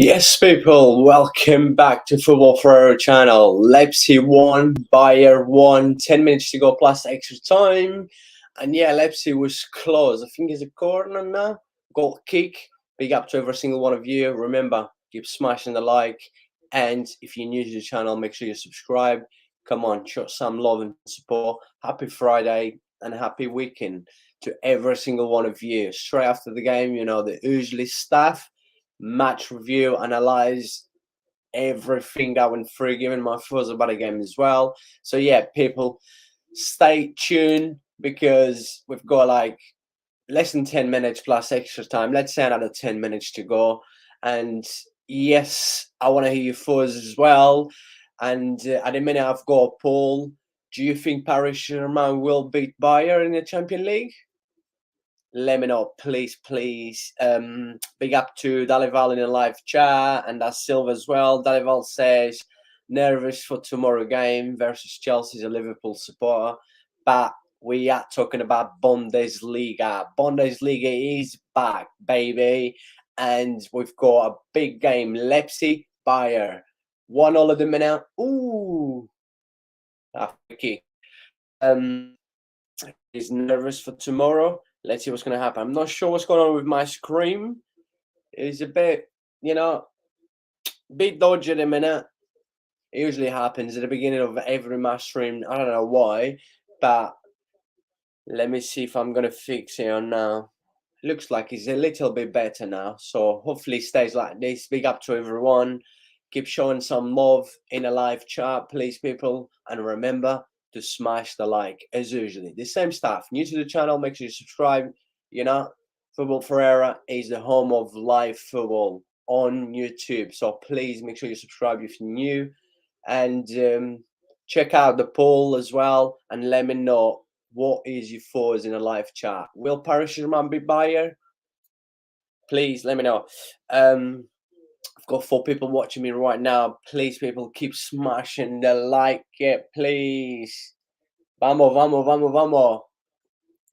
Yes, people, welcome back to Football Ferreira channel. Leipzig won, Bayern won, 10 minutes to go plus extra time. And yeah, Leipzig was close. I think it's a corner now. Goal kick. Big up to every single one of you. Remember, keep smashing the like. And if you're new to the channel, make sure you subscribe. Come on, show some love and support. Happy Friday and happy weekend to every single one of you. Straight after the game, the usually stuff. Match review, analyze everything that went through, giving my thoughts about the game as well. So yeah, people, stay tuned because we've got like less than 10 minutes plus extra time. Let's say another 10 minutes to go. And yes, I want to hear your thoughts as well. And at the minute, I've got a poll. Do you think Paris Saint-Germain will beat Bayern in the Champions League? Let me know, please. Big up to Dalival in the live chat and that's Silva as well. Dalival says nervous for tomorrow game versus Chelsea as a Liverpool supporter, but we are talking about Bundesliga. Bundesliga is back, baby, and we've got a big game. Leipzig, Bayern, 1-0 at the minute. Ooh, okay. He's nervous for tomorrow. Let's see what's going to happen. I'm not sure what's going on with my screen. It's a bit, bit dodgy at the minute. It usually happens at the beginning of every match stream. I don't know why, but let me see if I'm going to fix it on now. Looks like it's a little bit better now. So hopefully it stays like this. Big up to everyone. Keep showing some love in a live chat, please, people. And remember to smash the like as usually. The same stuff. New to the channel, make sure you subscribe. Football Ferreira is the home of live football on YouTube. So please make sure you subscribe if you're new. And check out the poll as well. And let me know what is your thoughts in a live chat. Will Paris Saint-Germain be Bayern? Please let me know. I've got 4 people watching me right now. Please, people, keep smashing the like, please. Vamos.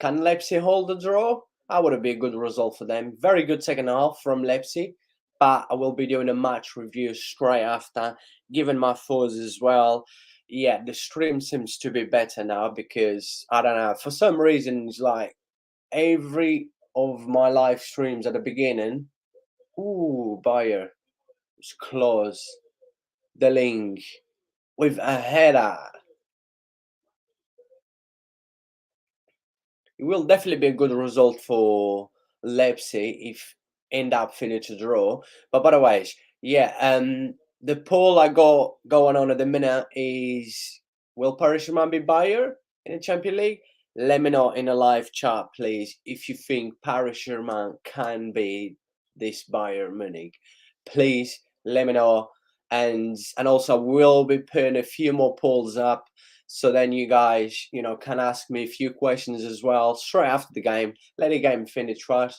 Can Leipzig hold the draw? That would be a good result for them. Very good second half from Leipzig. But I will be doing a match review straight after, giving my thoughts as well. Yeah, the stream seems to be better now because, I don't know, for some reason, it's like every of my live streams at the beginning, ooh, Bayer. It's close. The link with a header. It will definitely be a good result for Leipzig if end up finish a draw. But otherwise, yeah, the poll I got going on at the minute is, will Paris Saint-Germain be Bayern in the Champions League? Let me know in a live chat, please, if you think Paris Saint-Germain can be this Bayern Munich. Please let me know. And also we'll be putting a few more polls up. So then you guys, can ask me a few questions as well straight after the game. Let the game finish, right?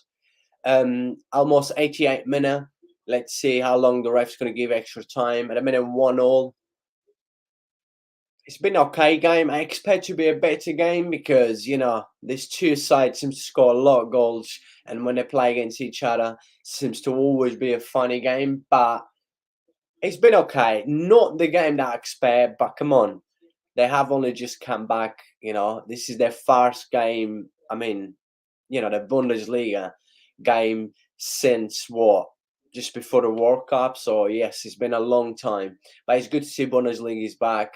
Almost 88 minutes. Let's see how long the ref's going to give extra time. At a minute 1-0. It's been okay game. I expect to be a better game because, these two sides seem to score a lot of goals. And when they play against each other, seems to always be a funny game. But it's been okay. Not the game that I expect, but come on. They have only just come back, this is their first game, the Bundesliga game since just before the World Cup. So yes, it's been a long time, but it's good to see Bundesliga is back.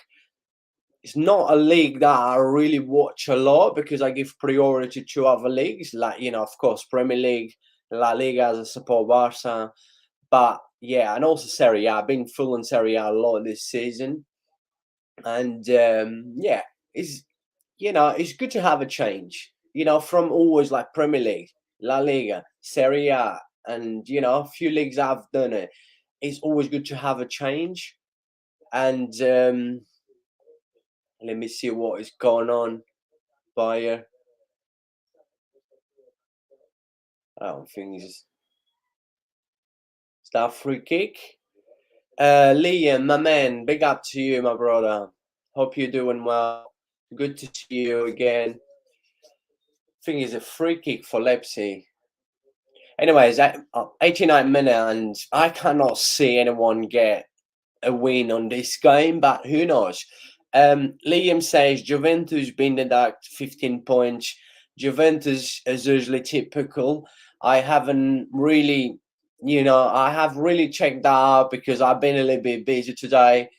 It's not a league that I really watch a lot because I give priority to other leagues, like, of course, Premier League, La Liga as I support Barca, but yeah, and also Serie A. I've been full on Serie A lot this season. And yeah, it's good to have a change, from always like Premier League, La Liga, Serie A, and a few leagues I've done it. It's always good to have a change. And let me see what is going on. Bayer, I don't think it's that free kick. Liam, my man, big up to you, my brother. Hope you're doing well. Good to see you again. I think it's a free kick for Leipzig. Anyways, 89 minute, and I cannot see anyone get a win on this game, but who knows? Liam says Juventus been deduct 15 points. Juventus is usually typical. I haven't really, I have really checked that out because I've been a little bit busy today.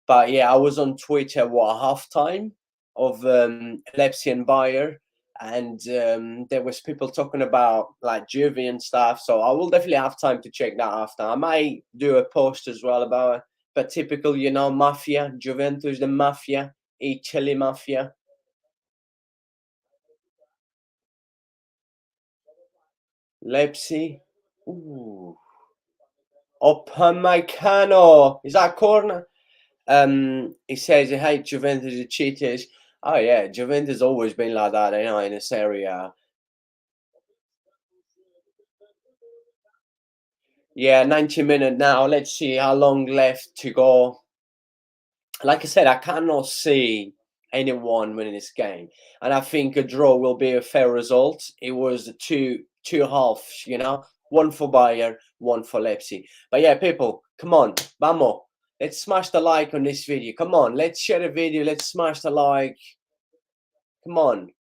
But yeah, I was on Twitter halftime of Leipzig and Bayer, and there was people talking about like Juve and stuff. So I will definitely have time to check that after. I might do a post as well about it. But typical, mafia, Juventus, the mafia, Italy mafia. Leipzig. Ooh. Upamecano. Is that a corner? He says he hates Juventus, the cheaters. Oh yeah, Juventus always been like that, in this area. Yeah, 90 minutes now. Let's see how long left to go. Like I said, I cannot see anyone winning this game, and I think a draw will be a fair result. It was two halves, one for Bayern, one for Leipzig. But yeah, people, come on, vamos. Let's smash the like on this video. Come on, let's share the video. Let's smash the like. Come on.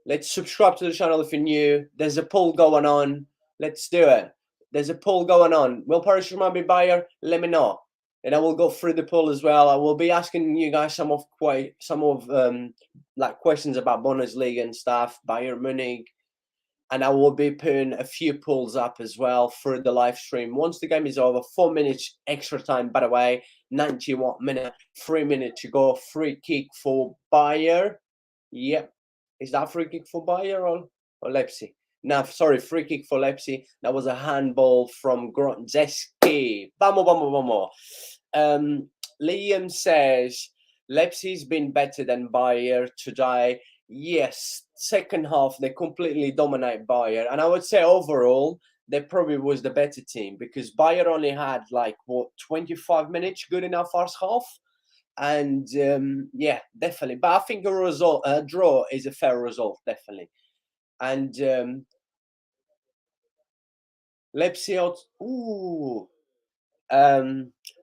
Let's subscribe to the channel if you're new. There's a poll going on. Let's do it. There's a poll going on. Will Paris Saint-Germain be buyer? Let me know, and I will go through the poll as well. I will be asking you guys some of like questions about Bundesliga and stuff, Bayern Munich, and I will be putting a few polls up as well through the live stream. Once the game is over, 4 minutes extra time. By the way, 91 minute, 3 minutes to go. Free kick for Bayern. Yep. Is that free kick for Bayern or Leipzig? No, sorry, free kick for Leipzig. That was a handball from Grotzeski. Vamos, vamos, vamos. Liam says Leipzig's been better than Bayern today. Yes, second half they completely dominate Bayern, and I would say overall they probably was the better team because Bayern only had 25 minutes good enough first half. And yeah, definitely. But I think a draw is a fair result, definitely. And Leipzig,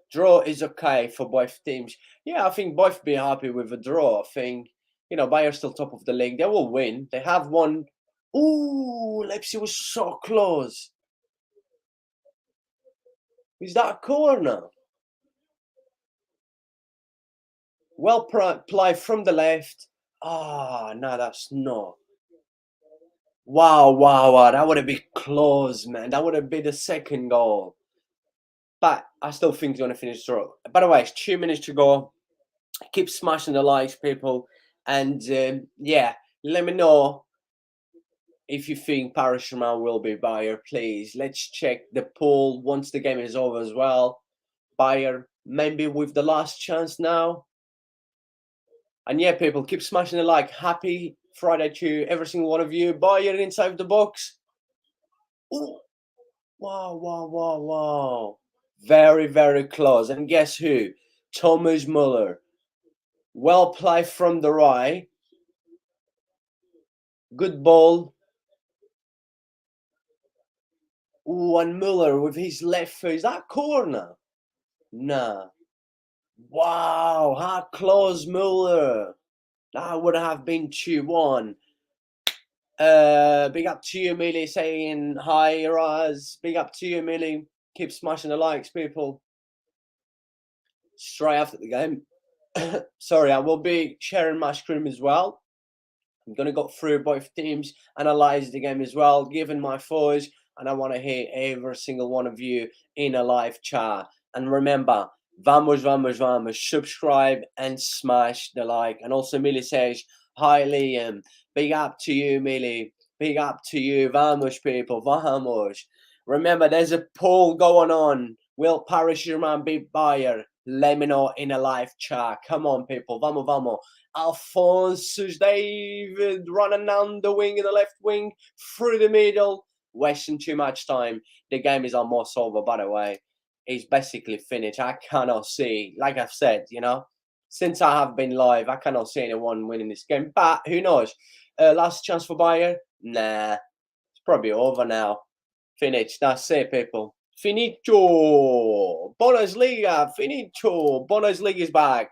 draw is okay for both teams. Yeah, I think both be happy with a draw. I think Bayern's still top of the league. They will win. They have won. Ooh, Leipzig was so close. Is that a corner? Well played from the left. Ah, no, that's not. Wow, wow, wow. That would have been close, man. That would have been the second goal. But I still think he's going to finish draw. By the way, it's 2 minutes to go. Keep smashing the likes, people. And yeah, let me know if you think Paris Saint-Germain will be Bayern, please. Let's check the poll once the game is over as well. Bayern, maybe with the last chance now. And yeah, people, keep smashing the like. Happy Friday to every single one of you. Bayern inside the box. Ooh. Wow, wow, wow, wow. Very, very close. And guess who? Thomas Muller. Well played from the right. Good ball. Ooh, and Muller with his left foot. Is that corner? Nah. Wow, how close Muller. That would have been 2-1. Big up to you, Millie, saying hi, Raz. Big up to you, Millie. Keep smashing the likes, people. Straight after the game. Sorry, I will be sharing my screen as well. I'm going to go through both teams, analyze the game as well, giving my thoughts, and I want to hear every single one of you in a live chat. And remember, vamos, vamos, vamos, subscribe and smash the like. And also, Millie says, hi, Liam. Big up to you, Millie. Big up to you. Vamos, people. Vamos. Remember, there's a poll going on. Will Paris Saint-Germain beat Bayern? Let me know in a live chat. Come on, people. Vamos, vamos. Alphonse David running down the wing in the left wing through the middle, wasting too much time. The game is almost over, by the way. It's basically finished. I cannot see, like I've said, since I have been live, I cannot see anyone winning this game. But who knows? Last chance for Bayern? Nah, it's probably over now. Finish. That's it, people. Finito. Bundesliga. Finito. Bundesliga is back.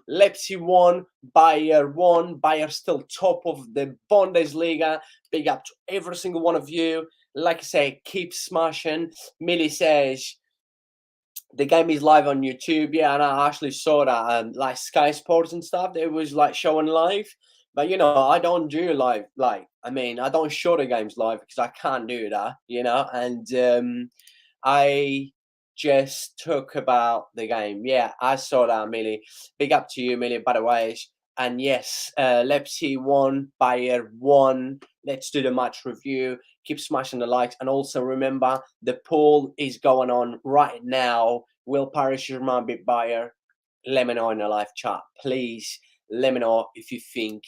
Leipzig won, Bayern won. Bayern still top of the Bundesliga. Big up to every single one of you. Like I say, keep smashing. Millie says the game is live on YouTube. Yeah, and I actually saw that like Sky Sports and stuff. They was like showing live. But you know, I don't do live. Like, I mean, I don't show the games live because I can't do that. You know, and I just talk about the game. Yeah, I saw that, Millie. Big up to you, Millie, by the way. And yes, Leipzig won, Bayern won. Let's do the match review. Keep smashing the likes. And also remember, the poll is going on right now. Will Paris Saint-Germain beat Bayern? Let me know in the live chat. Please let me know if you think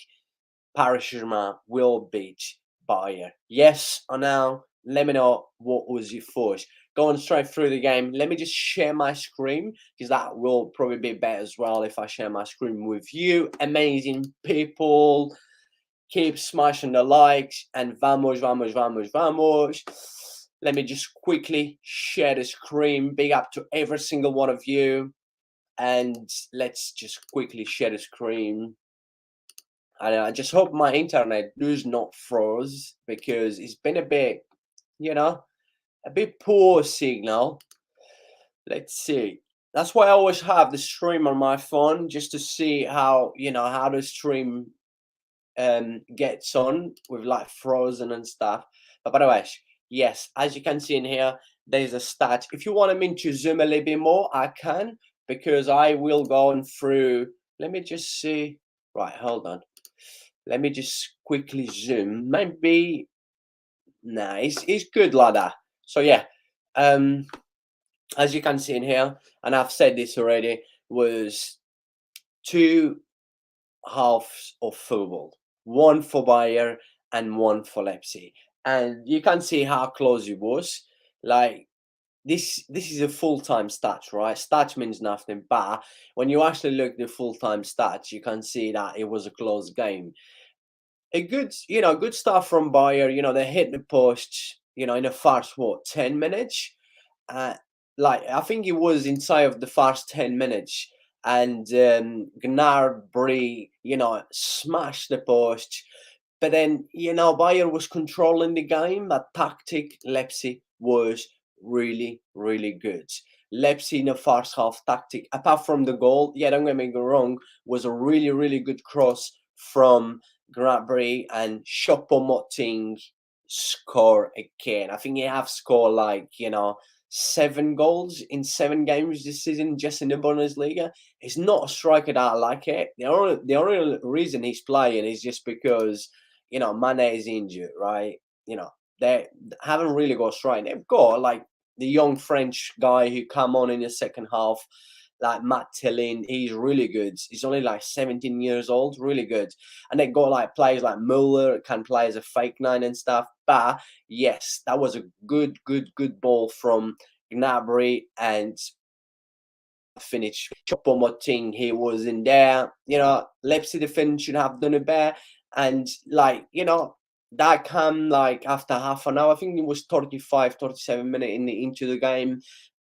Paris Saint-Germain will beat Bayern. Yes or no? Let me know what was your thoughts. Going straight through the game, let me just share my screen because that will probably be better as well if I share my screen with you. Amazing people. Keep smashing the likes and vamos, vamos, vamos, vamos. Let me just quickly share the screen. Big up to every single one of you. And let's just quickly share the screen. And I just hope my internet does not froze because it's been a bit, you know, a bit poor signal. Let's see. That's why I always have the stream on my phone just to see how, you know, how the stream gets on with like frozen and stuff. But by the way, yes, as you can see in here, there's a stat. If you want me to zoom a little bit more, I can, because I will go on through. Let me just see. Right, hold on. Let me just quickly zoom. Maybe nah, it's good like that. So yeah, as you can see in here, and I've said this already, was two halves of football. One for Bayern and one for Leipzig. And you can see how close it was. Like this is a full-time stats, right? Stats means nothing, but when you actually look at the full-time stats, you can see that it was a close game. A good, you know, good stuff from Bayer. You know, they hit the post, you know, in the first 10 minutes. Uh, like I think it was inside of the first 10 minutes, and Gnabry, you know, smashed the post. But then, you know, Bayer was controlling the game. That tactic, Leipzig was really, really good. Leipzig in the first half tactic, apart from the goal, yeah, don't get me wrong, was a really, really good cross from Gnabry, and Choupo-Moting score again. I think he have scored like, you know, 7 goals in 7 games this season just in the Bundesliga. He's not a striker that I like it. The only reason he's playing is just because, you know, Mane is injured, right? You know, they haven't really got a striker. They've got like the young French guy who come on in the second half, like Matt Tillin. He's really good. He's only like 17 years old, really good. And they got like players like Muller can play as a fake 9 and stuff. But yes, that was a good ball from Gnabry, and finish. Choupo-Moting, he was in there. You know, Leipzig defense should have done it better. And like, you know, that came like after half an hour. I think it was 35, 37 minutes into the game.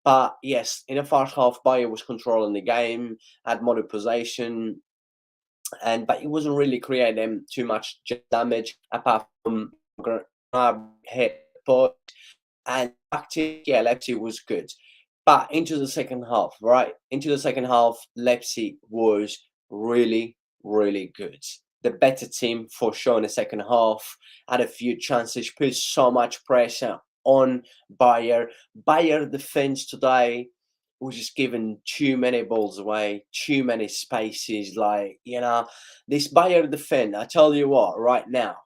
But yes, in the first half, Bayern was controlling the game, had more possession, but it wasn't really creating too much damage apart from hit post. And tactic, yeah, Leipzig was good. But into the second half, right? Into the second half, Leipzig was really, really good. The better team for sure in the second half, had a few chances, put so much pressure on Bayer. Bayer defense today was just giving too many balls away, too many spaces. Like, you know, this Bayer defense, I tell you what, right now,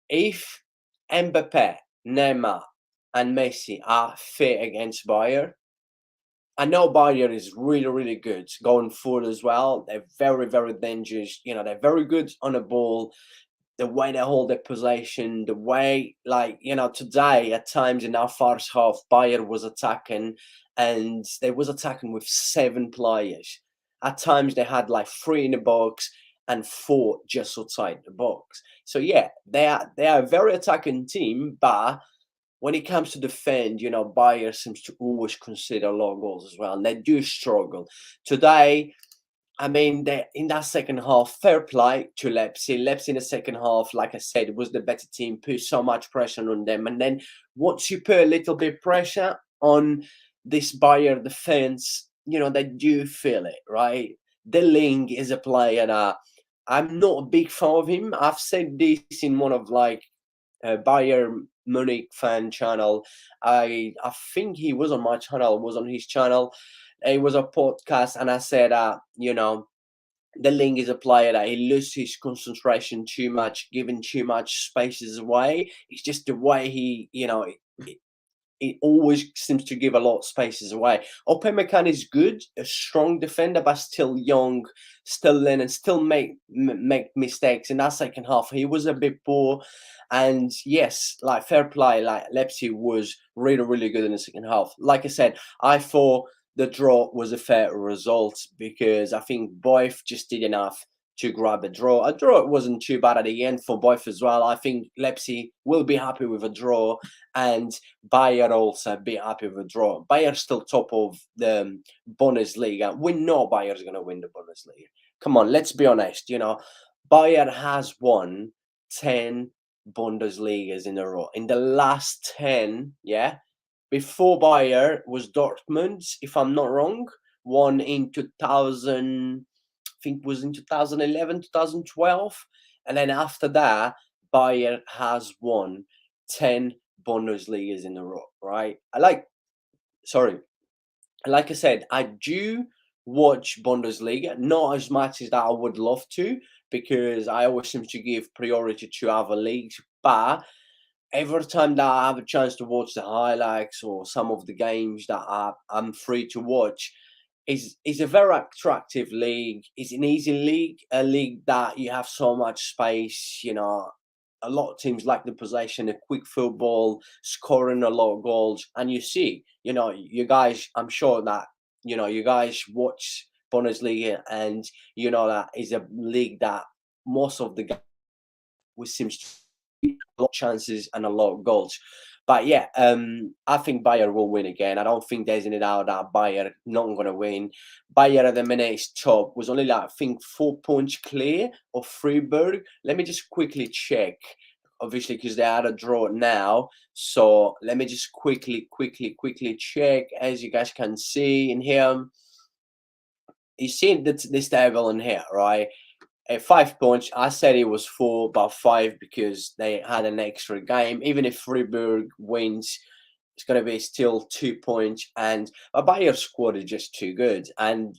if Mbappe, Neymar, and Messi are fit against Bayer, I know Bayern is really, really good going forward as well. They're very, very dangerous. You know, they're very good on the ball. The way they hold their possession, the way, like, you know, today at times in our first half, Bayern was attacking, and they was attacking with 7 players. At times they had like 3 in the box and 4 just outside the box. So yeah, they are a very attacking team, but when it comes to defend, Bayern seems to always consider low goals as well, and they do struggle. Today, I mean, they in that second half, fair play to Leipzig. Leipzig in the second half, like I said, was the better team, put so much pressure on them. And then once you put a little bit pressure on this Bayern defense, they do feel it, right? The Ling is a player that I'm not a big fan of him. I've said this in one of Bayern Munich fan channel. I think he was on my channel, was on his channel. It was a podcast, and I said, the Ling is a player that he loses his concentration too much, giving too much spaces away. It's just the way he always seems to give a lot of spaces away. Upamecano is good, a strong defender, but still young, still learning, still make mistakes. In that second half, he was a bit poor. And yes, fair play, Leipzig was really, really good in the second half. Like I said, I thought the draw was a fair result because I think both just did enough to grab a draw. A draw wasn't too bad at the end for both as well. I think Leipzig will be happy with a draw, and Bayern also be happy with a draw. Bayern still top of the Bundesliga. We know Bayern's going to win the Bundesliga. Come on, let's be honest. Bayern has won 10 Bundesligas in a row. In the last 10, yeah, before Bayern was Dortmund, if I'm not wrong, won in 2000, I think was in 2011, 2012. And then after that, Bayern has won 10 Bundesligas in a row, right? Like I said, I do watch Bundesliga, not as much as that I would love to, because I always seem to give priority to other leagues. But every time that I have a chance to watch the highlights or some of the games that I'm free to watch, is a very attractive league. It's an easy league, a league that you have so much space. A lot of teams like the possession, a quick football, scoring a lot of goals, and you guys. I'm sure that you guys watch Bundesliga, and that is a league that most of the guys seems to a lot of chances and a lot of goals. But yeah, I think Bayern will win again. I don't think there's any doubt that Bayern not going to win. Bayern at the minute is top, was only I think 4 points clear of Freiburg. Let me just quickly check, obviously, because they had a draw now. So let me just quickly check. As you guys can see in here, you see this table in here, right? At 5 points, I said it was 4, but 5 because they had an extra game. Even if Freiburg wins, it's going to be still 2 points. And Bayern's squad is just too good. And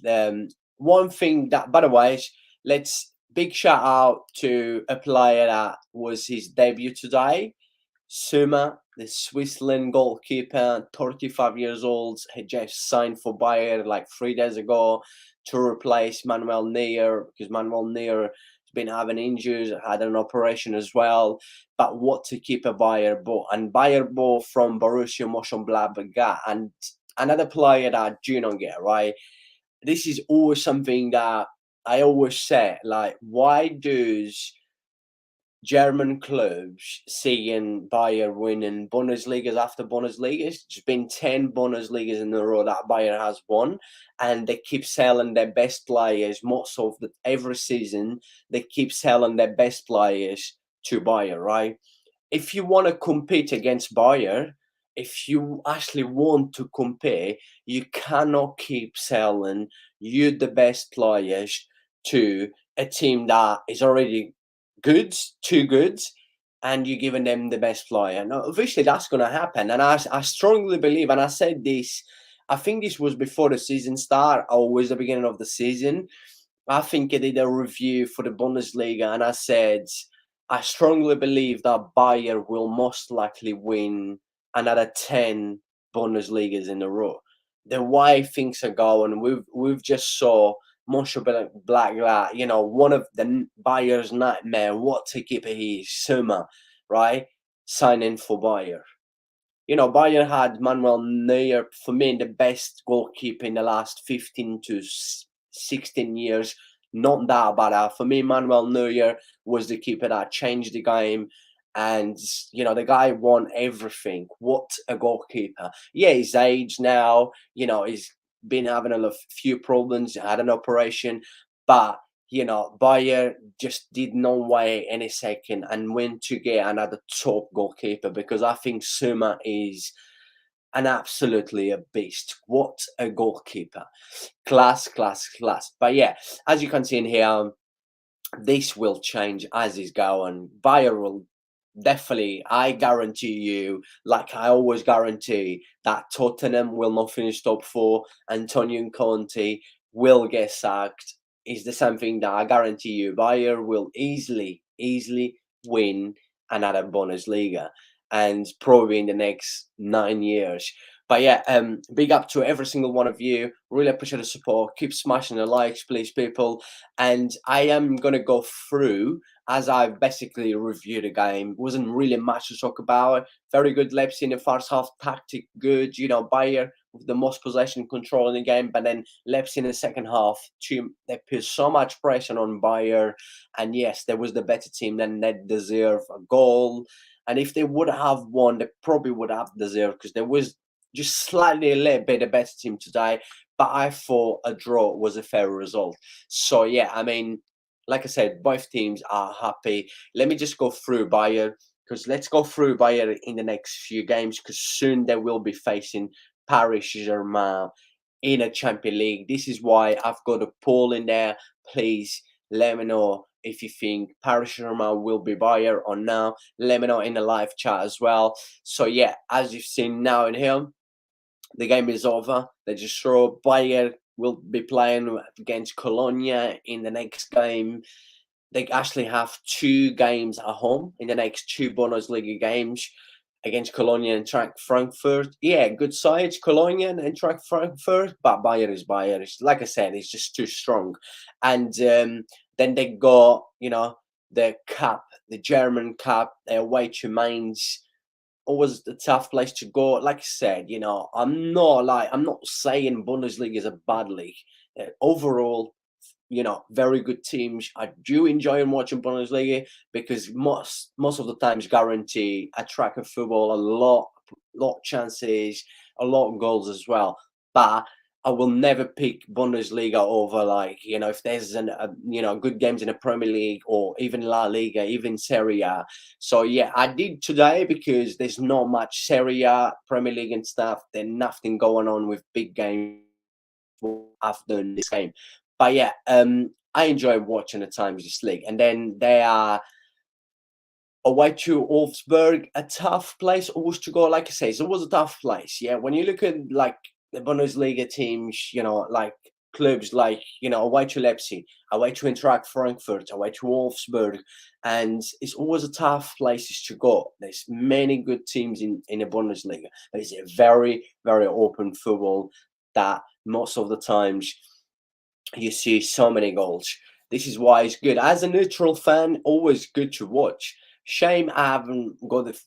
one thing that, by the way, big shout out to a player that was his debut today, Suma, the Switzerland goalkeeper, 35 years old, had just signed for Bayern 3 days ago to replace Manuel Neuer, because Manuel Neuer has been having injuries, had an operation as well. But what to keep a Bayern ball, and Bayern ball from Borussia Mönchengladbach, and another player that I do not get, right? This is always something that I always say, why does German clubs seeing Bayern winning Bundesligas after Bundesligas? It's been 10 Bundesligas in a row that Bayern has won, and they keep selling their best players. Most of every season, they keep selling their best players to Bayern, right? If you want to compete against Bayern, if you actually want to compare, you cannot keep selling the best players to a team that is already too good, and you're giving them the best player. Now, obviously, that's going to happen. And I strongly believe, and I said this, I think this was before the season start, or was the beginning of the season. I think I did a review for the Bundesliga, and I said, I strongly believe that Bayern will most likely win another 10 Bundesligas in a row. The way things are going, we've just saw Mönchengladbach, one of the Bayern's nightmare. What to keep he is Summer, right? Signing for Bayern. Bayern had Manuel Neuer, for me, the best goalkeeper in the last 15 to 16 years. Not that bad. For me, Manuel Neuer was the keeper that changed the game. And the guy won everything. What a goalkeeper! Yeah, his age now. He's been having a few problems. Had an operation, but Bayer just did not wait any second and went to get another top goalkeeper, because I think Suma is an absolutely a beast. What a goalkeeper! Class, class, class. But yeah, as you can see in here, this will change as is going. Bayer will definitely, I guarantee you, like I always guarantee, that Tottenham will not finish top four. Antonio Conte will get sacked. It's the same thing that I guarantee you. Bayer will easily win another Bundesliga, and probably in the next 9 years. But yeah, big up to every single one of you. Really appreciate the support. Keep smashing the likes, please, people. And I am gonna go through, as I basically reviewed the game. Wasn't really much to talk about. Very good Leipzig in the first half, tactic good. Bayer with the most possession control in the game, but then Leipzig in the second half, they put so much pressure on Bayer, and yes, there was the better team. Then they deserve a goal, and if they would have won, they probably would have deserved, because there was just slightly a little bit a better team today. But I thought a draw was a fair result. So yeah, I mean, like I said, both teams are happy. Let me just go through Bayern, because let's go through Bayern in the next few games, because soon they will be facing Paris Saint-Germain in a Champions League. This is why I've got a poll in there. Please let me know if you think Paris Saint-Germain will be Bayern or now. Let me know in the live chat as well. So yeah, as you've seen now in here, the game is over. They just draw. Bayern will be playing against Cologne in the next game. They actually have 2 games at home in the next 2 Bundesliga games, against Cologne and Eintracht Frankfurt. Yeah, good sides, Cologne and Eintracht Frankfurt, but Bayern is Bayern. Like I said, it's just too strong. And then they got, the cup, the German cup, they're away to Mainz. Always a tough place to go. Like I said, I'm not saying Bundesliga is a bad league. Overall, very good teams. I do enjoy watching Bundesliga, because most of the times guarantee attractive football, a lot chances, a lot of goals as well. But I will never pick Bundesliga over, like, if there's good games in the Premier League, or even La Liga, even Serie A. So yeah, I did today because there's not much Serie A, Premier League and stuff. There's nothing going on with big games after this game. But yeah, I enjoy watching the Champions League. And then they are away to Wolfsburg, a tough place always to go. Like I say, it was a tough place. Yeah, when you look at like the Bundesliga teams, like clubs like, away to Leipzig, away to Eintracht Frankfurt, away to Wolfsburg, and it's always a tough places to go. There's many good teams in the Bundesliga, but it's a very, very open football that most of the times you see so many goals. This is why it's good. As a neutral fan, always good to watch. Shame I haven't got the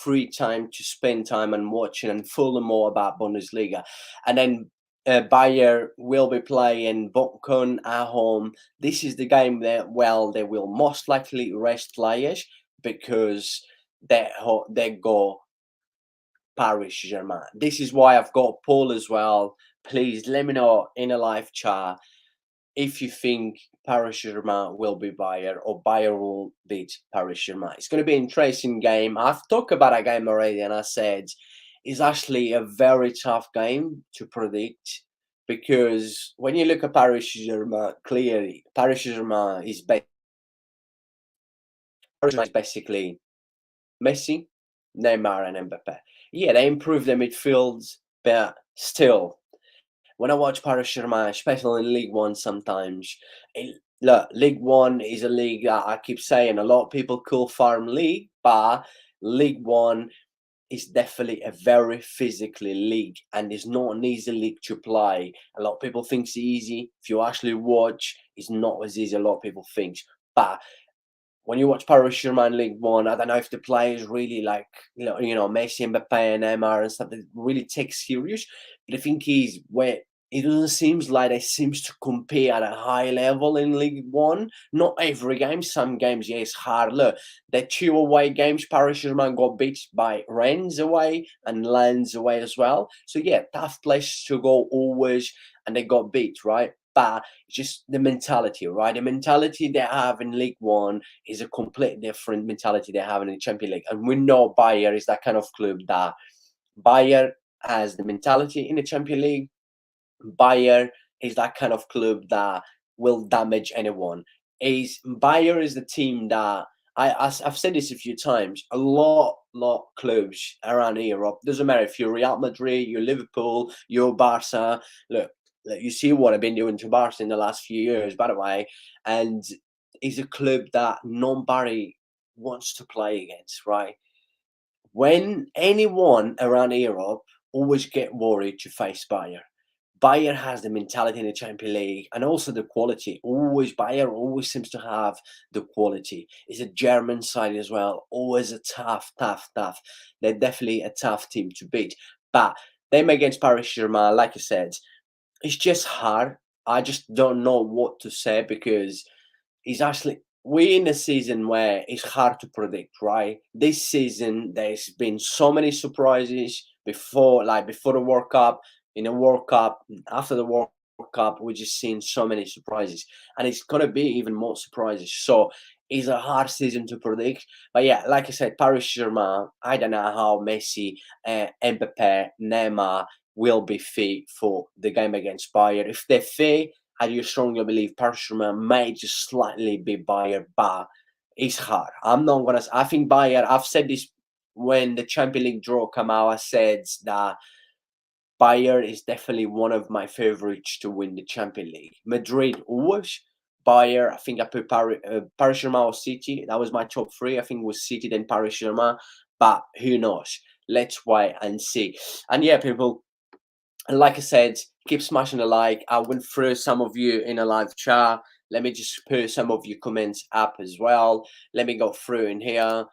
free time to spend time and watching and follow more about Bundesliga. And then Bayer will be playing Bochum at home. This is the game that, well, they will most likely rest players, because they go Paris Saint-Germain. This is why I've got Paul as well. Please let me know in a live chat if you think Paris Saint-Germain will be Bayern, or Bayern will beat Paris Saint-Germain. It's going to be an interesting game. I've talked about a game already, and I said it's actually a very tough game to predict, because when you look at Paris Saint-Germain, clearly Paris Saint-Germain is basically Messi, Neymar, and Mbappe. Yeah, they improved their midfields, but still, when I watch Paris Saint-Germain, especially in League One, sometimes, look, League One is a league that I keep saying a lot of people call farm league, but League One is definitely a very physically league, and it's not an easy league to play. A lot of people think it's easy. If you actually watch, it's not as easy as a lot of people think. But when you watch Paris Saint-Germain League One, I don't know if the players really like, Messi, Mbappe, and Neymar and stuff, that really take serious. But I think he's where it doesn't seem like they seems to compete at a high level in League One. Not every game. Some games, yeah, it's hard. Look, the two away games, Paris Saint-Germain got beat by Rennes away and Lens away as well. So yeah, tough place to go always, and they got beat, right? But just the mentality, right? The mentality they have in League One is a complete different mentality they have in the Champions League. And we know Bayern is that kind of club that Bayern has the mentality in the Champions League. Bayern is that kind of club that will damage anyone. Bayern is the team that I've said this a few times. A lot clubs around Europe. Doesn't matter if you're Real Madrid, you're Liverpool, you're Barca. Look, you see what I've been doing to Barca in the last few years, by the way, and it's a club that nobody wants to play against, right? When anyone around Europe always get worried to face Bayern. Bayern has the mentality in the Champions League and also the quality. Always Bayern always seems to have the quality. It's a German side as well. Always a tough. They're definitely a tough team to beat. But them against Paris Saint-Germain, like I said, it's just hard. I just don't know what to say because it's actually we're in a season where it's hard to predict, right? This season there's been so many surprises before the World Cup, in the World Cup, after the World Cup, we're just seeing so many surprises. And it's gonna be even more surprises. So it's a hard season to predict. But yeah, like I said, Paris Saint-Germain, I don't know how Messi, Mbappe, Neymar will be fit for the game against Bayern. If they're fit, I do strongly believe Paris Saint-Germain may just slightly be Bayern, but it's hard. I'm not gonna. I think Bayern. I've said this when the Champions League draw come out. I said that Bayern is definitely one of my favorites to win the Champions League. Madrid always. Bayern, I think I put Paris Saint-Germain or City. That was my top three. I think it was City then Paris Saint-Germain. But who knows? Let's wait and see. And yeah, people, and like I said, keep smashing the like. I went through some of you in a live chat. Let me just put some of your comments up as well. Let me go through in here.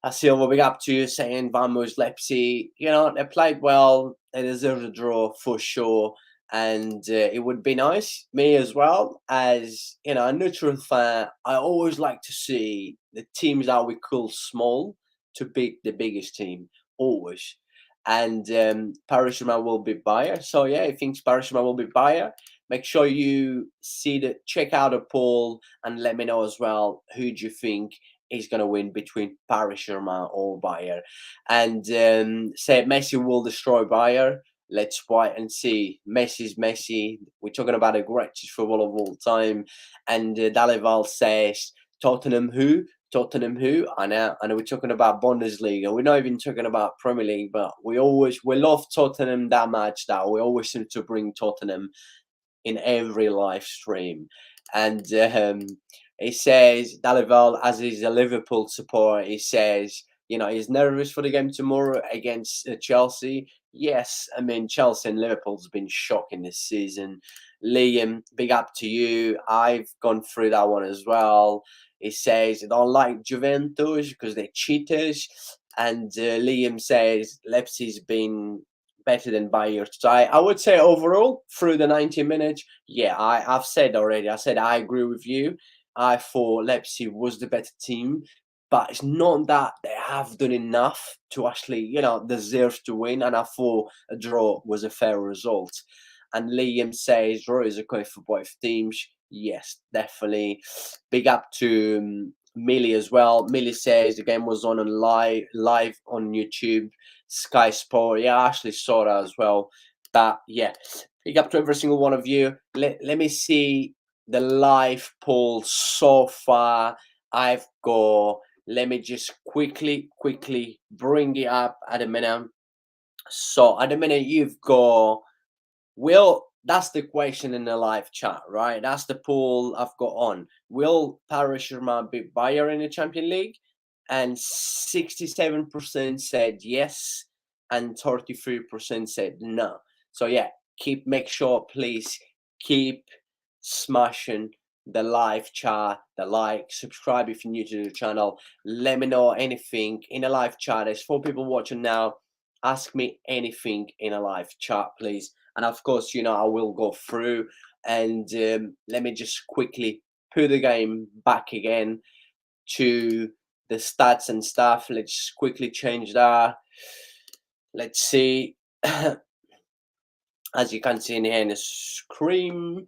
I see what we up to, saying Vamos Leipzig. You know, they played well. They deserve a draw for sure. And it would be nice, me as well, as you know, a neutral fan. I always like to see the teams that we call small to beat the biggest team, always. And Paris Saint-Germain will be Bayern. So yeah, I think Paris Saint-Germain will be Bayern. Make sure you check out the poll and let me know as well who do you think is going to win between Paris Saint-Germain or Bayern. And say Messi will destroy Bayern. Let's wait and see. Messi's Messi. We're talking about the greatest footballer of all time. And Dalival says Tottenham who? Tottenham who? I know we're talking about Bundesliga. We're not even talking about Premier League, but we love Tottenham that much that we always seem to bring Tottenham in every live stream. And he says, Dalival, as he's a Liverpool supporter, he says, you know, he's nervous for the game tomorrow against Chelsea. Yes, I mean, Chelsea and Liverpool's been shocking this season. Liam, big up to you. I've gone through that one as well. He says, I don't like Juventus because they're cheaters. And Liam says, Leipzig's been better than Bayern. So I would say overall, through the 90 minutes, yeah, I've said already. I said I agree with you. I thought Leipzig was the better team, but it's not that they have done enough to actually, you know, deserve to win. And I thought a draw was a fair result. And Liam says draw is okay for both teams. Yes, definitely. Big up to Millie as well. Millie says the game was on live on YouTube, Sky Sport. Yeah, I actually saw that as well. But yeah, big up to every single one of you. Let me see the live poll so far. I've got, let me just quickly bring it up at a minute. So at the minute you've got, will, that's the question in the live chat, right? That's the poll I've got on. Will Paris Saint-Germain beat Bayern in the Champions League? And 67% said yes, and 33% said no. So yeah, make sure, please keep smashing the live chat, the like, subscribe if you're new to the channel. Let me know anything in a live chat. There's 4 people watching now. Ask me anything in a live chat, please. And of course, I will go through and let me just quickly put the game back again to the stats and stuff. Let's quickly change that. Let's see. As you can see in here in the screen,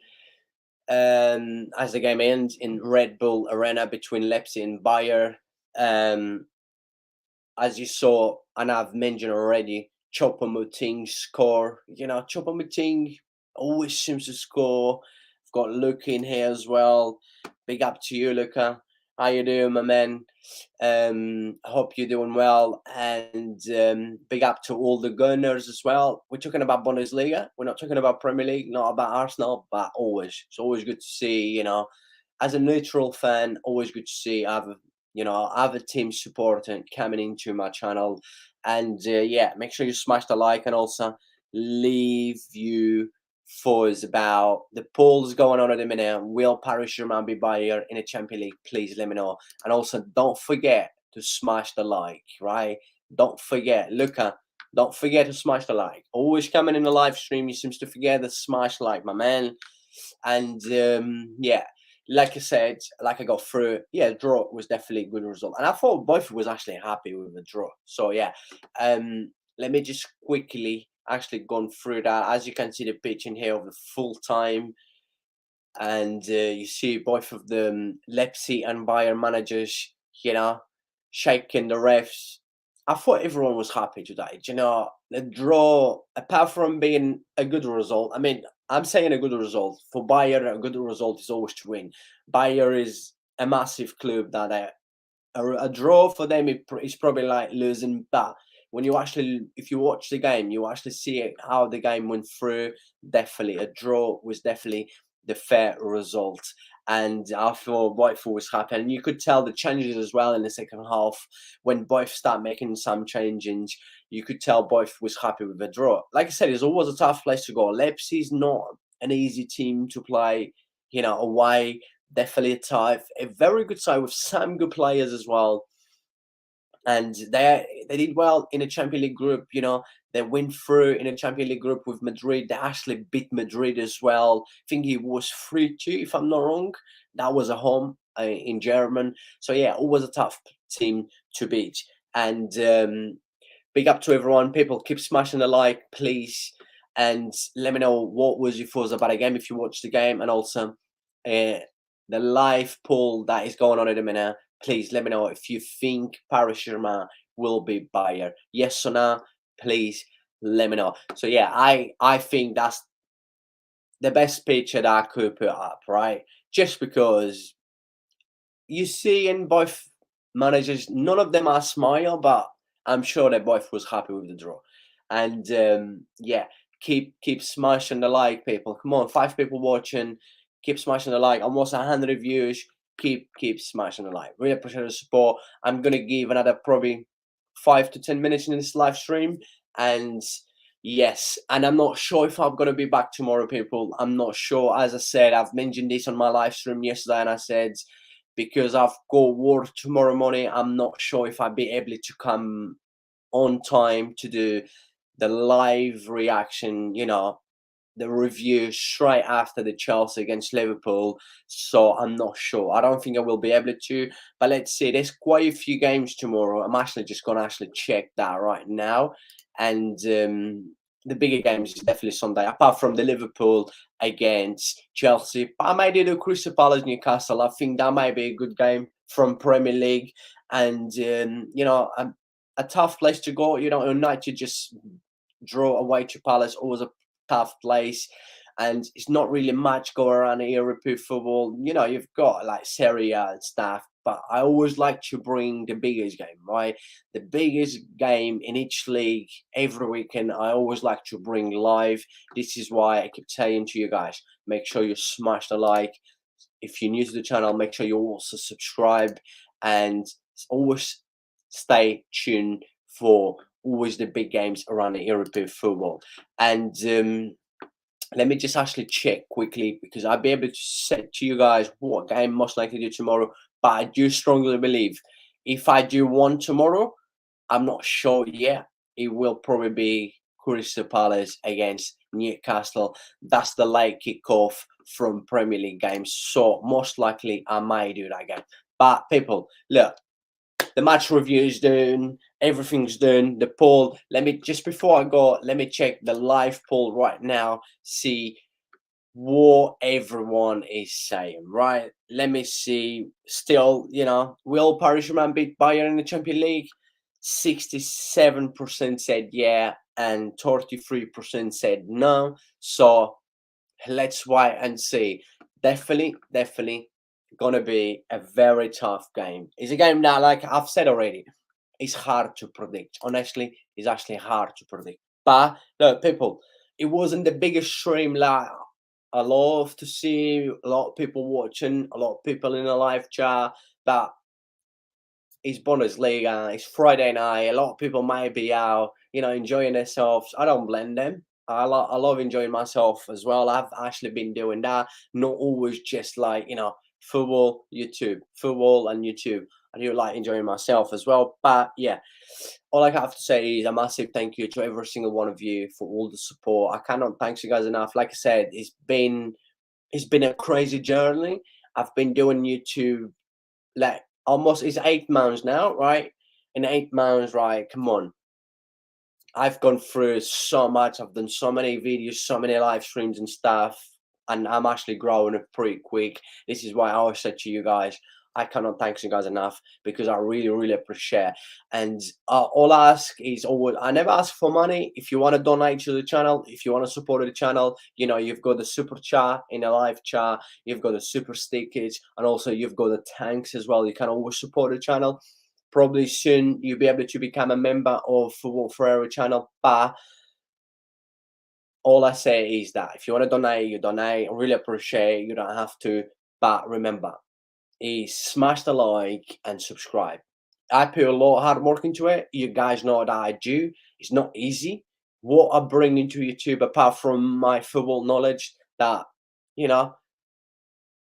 as the game ends in Red Bull Arena between Leipzig and Bayern. As you saw, and I've mentioned already, Choupo-Moting score. Choupo-Moting always seems to score. I've got Luca in here as well. Big up to you, Luca. How you doing, my man? I hope you're doing well. And big up to all the Gunners as well. We're talking about Bundesliga. We're not talking about Premier League, not about Arsenal, but always. It's always good to see, as a neutral fan, always good to see other team supporting coming into my channel. And make sure you smash the like and also leave you thoughts about the polls going on at the minute. Will Paris Saint-Germain be Bayern in the Champions League? Please let me know. And also don't forget to smash the like, right? Don't forget, Luca, don't forget to smash the like. Always coming in the live stream, you seems to forget the smash like, my man. And like I said, like I got through, draw was definitely a good result. And I thought both was actually happy with the draw. So let me just quickly actually gone through that. As you can see the pitch in here of the full time. And you see both of them, Leipzig and Bayern managers, shaking the refs. I thought everyone was happy today. The draw, apart from being a good result, I mean, I'm saying a good result. For Bayern, a good result is always to win. Bayern is a massive club that a draw for them is probably like losing. But when if you watch the game, you actually see how the game went through. Definitely, a draw was definitely the fair result. And I thought both was happy. And you could tell the changes as well in the second half. When both start making some changes, you could tell both was happy with the draw. Like I said, it's always a tough place to go. Leipzig is not an easy team to play, away. Definitely a very good side with some good players as well. And they did well in a Champions League group. They went through in a Champions League group with Madrid. They actually beat Madrid as well. I think it was 3-2, if I'm not wrong. That was a home in German. So always a tough team to beat. And big up to everyone. People, keep smashing the like, please. And let me know what was your thoughts about the game if you watched the game. And also the live poll that is going on at the minute. Please let me know if you think Paris Saint-Germain will be Bayern. Yes or no? Please let me know. So I think that's the best picture that I could put up, right? Just because you see in both managers, none of them are smile, but I'm sure they both was happy with the draw. And keep smashing the like, people. Come on, 5 people watching. Keep smashing the like. Almost 100 views. Keep smashing the like. Really appreciate the support. I'm gonna give another probably 5 to 10 minutes in this live stream. And yes, and I'm not sure if I'm gonna be back tomorrow, people. I'm not sure. As I said, I've mentioned this on my live stream yesterday, and I said because I've got work tomorrow morning, I'm not sure if I'll be able to come on time to do the live reaction, the review straight after the Chelsea against Liverpool. So I'm not sure. I don't think I will be able to, but let's see. There's quite a few games tomorrow. I'm actually just going to check that right now. And the bigger games is definitely Sunday, apart from the Liverpool against Chelsea. But I might do the Crystal Palace Newcastle. I think that might be a good game from Premier League. And, a tough place to go. United just draw away to Palace, always a tough place. And it's not really much going around in European football. You've got like Serie A and stuff, but I always like to bring the biggest game, right? The biggest game in each league every weekend. I always like to bring live. This is why I keep saying to you guys, make sure you smash the like. If you're new to the channel, make sure you also subscribe and always stay tuned for always the big games around the European football. And let me just actually check quickly, because I'll be able to say to you guys what game most likely to do tomorrow. But I do strongly believe if I do one tomorrow, I'm not sure yet. It will probably be Crystal Palace against Newcastle. That's the late kickoff from Premier League games. So most likely I might do that game. But people, look, the match review is done. Everything's done. The poll. Let me just before I go. Let me check the live poll right now. See what everyone is saying. Right. Let me see. Still, will Paris Saint-Germain beat Bayern in the Champions League? 67% said yeah, and 33% said no. So let's wait and see. Definitely gonna be a very tough game. It's a game that, like I've said already, it's hard to predict. Honestly, it's actually hard to predict. But look, people, it wasn't the biggest stream. Like I love to see a lot of people watching, a lot of people in the live chat. But it's Bundesliga, it's Friday night. A lot of people might be out, enjoying themselves. I don't blame them. I love enjoying myself as well. I've actually been doing that. Not always just like, football, football and YouTube. I do like enjoying myself as well. But yeah, all I have to say is a massive thank you to every single one of you for all the support. I cannot thank you guys enough. Like I said, it's been a crazy journey. I've been doing YouTube like almost it's 8 months now, right? In 8 months, right? Come on. I've gone through so much. I've done so many videos, so many live streams and stuff, and I'm actually growing up pretty quick. This is why I always said to you guys, I cannot thank you guys enough because I really appreciate. And all I ask is always, I never ask for money. If you want to donate to the channel, if you want to support the channel, you've got the super chat in a live chat, you've got the super stickers, and also you've got the tanks as well. You can always support the channel. Probably soon you'll be able to become a member of Football Ferreira channel. But all I say is that if you want to donate, you donate. I really appreciate it. You don't have to. But remember, is smash the like and subscribe. I put a lot of hard work into it. You guys know that I do. It's not easy. What I bring into YouTube, apart from my football knowledge, that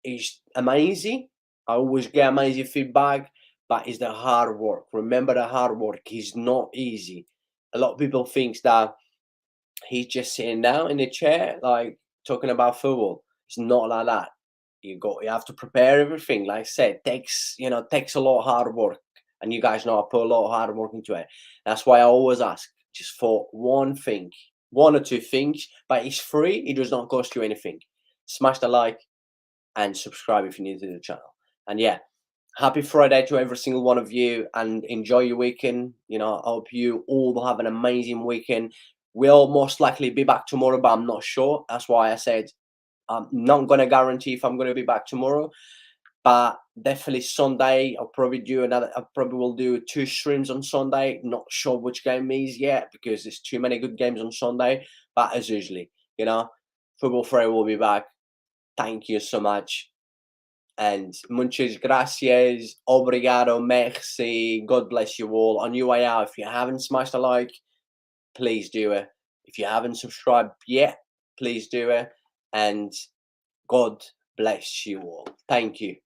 is amazing. I always get amazing feedback, but it's the hard work. Remember, the hard work is not easy. A lot of people think that he's just sitting down in the chair, like talking about football. It's not like that. You have to prepare everything. Like I said, takes a lot of hard work, and you guys know I put a lot of hard work into it. That's why I always ask just for one thing, one or two things, but it's free. It does not cost you anything. Smash the like and subscribe if you're new to the channel. And yeah, happy Friday to every single one of you, and enjoy your weekend. I hope you all have an amazing weekend. We'll most likely be back tomorrow, but I'm not sure. That's why I said I'm not going to guarantee if I'm going to be back tomorrow, but definitely Sunday. I probably will do 2 streams on Sunday. Not sure which game is yet because there's too many good games on Sunday. But as usually, Football Friday will be back. Thank you so much. And muchas gracias, obrigado, merci, God bless you all. On your way out, if you haven't smashed a like, please do it. If you haven't subscribed yet, please do it. And God bless you all. Thank you.